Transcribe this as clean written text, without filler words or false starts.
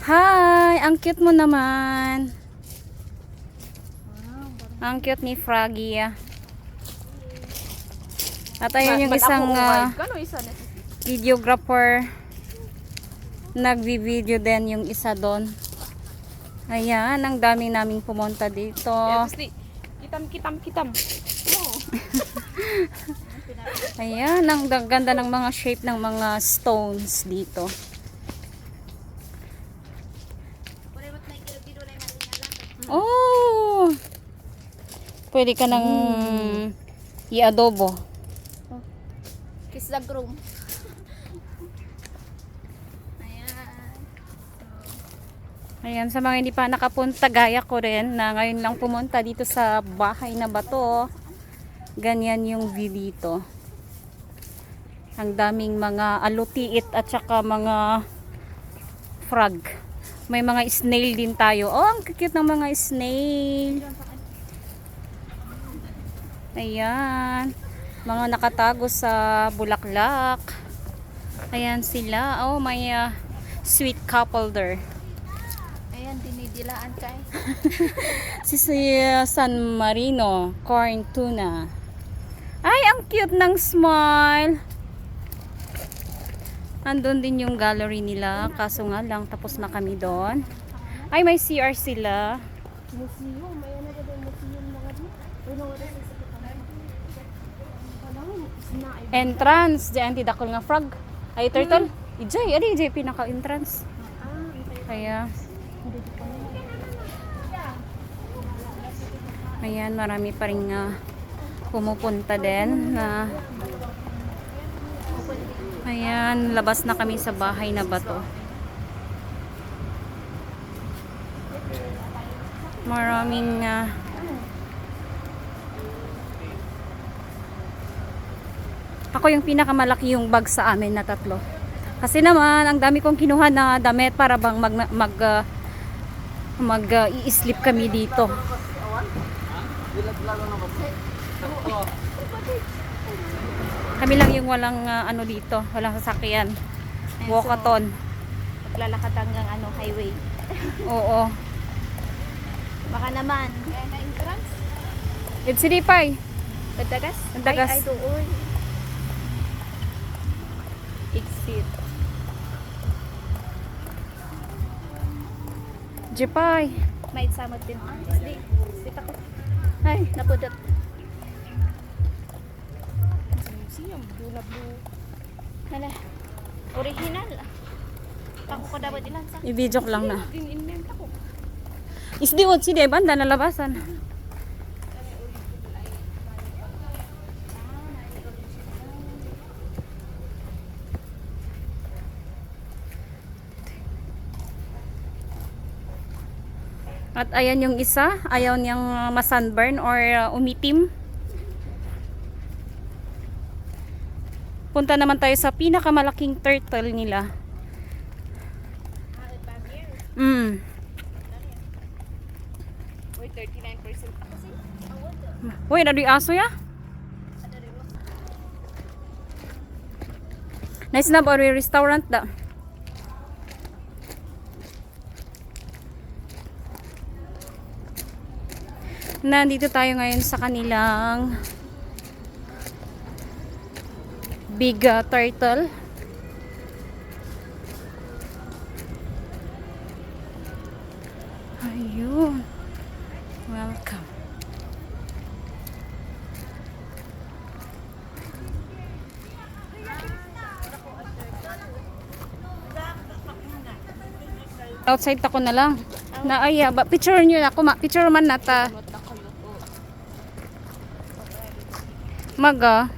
Hi! Ang cute mo naman. Ang cute ni Froggy. At ayun yung isang videographer. Nagvi-video din yung isa doon. Ayan, ang dami naming pumunta dito. Kitam. Ayan, ang ganda ng mga shape ng mga stones dito. Oh! Pwede ka nang i-adobo. Kiss the groom. Ayan, sa mga hindi pa nakapunta, gaya ko rin, na ngayon lang pumunta dito sa bahay na bato. Ganyan yung view dito. Ang daming mga alutiit at saka mga frog. May mga snail din tayo. Oh, ang cute ng mga snail. Ayan. Mga nakatago sa bulaklak. Ayan sila. Oh, may sweet couple there. Ayan, dinidilaan ka eh. Si San Marino corn tuna. Ay, ang cute ng smile. Andun din yung gallery nila, kaso nga lang tapos na kami doon. Ay, may CR sila. Museum, may ano ba museum na gani? Entrance, diyan tidakol nga frog. Ay, turtle. Ijay, ijay pinaka-entrance. Kaya ayan, marami pa rin pumupunta din na ayan, labas na kami sa bahay na bato. Maraming ako yung pinakamalaki yung bag sa amin na 3. Kasi naman ang dami kong kinuha na damit para bang i-sleep kami dito. Kami lang yung walang ano dito, walang sasakyan. Walkathon. Maglalakad hanggang highway. Oo. Baka naman. Kaya na entrance? It's Siripay. Pagdagas? Pagdagas. Ay, doon. Exit. Jepay. May samot din. Isdi. Sit ako. Ay, napudot. Museum. Blue na blue. Hala. Original. Ako ko dapat ilan sa. I-video ko lang na. Din-invent ako. Isdiwod si Deban, na nalabasan. At ayan yung isa, ayaw niyang masunburn or umitim. Punta naman tayo sa pinakamalaking turtle nila. Uy, 39% ako siya. Uy, nadoy aso ya? Nice na ba restaurant da? Nandito tayo ngayon sa kanilang big turtle. Ayun. Welcome. Outside ako na lang. Na ay, picture nyo na ako. Picture man nata. Maga.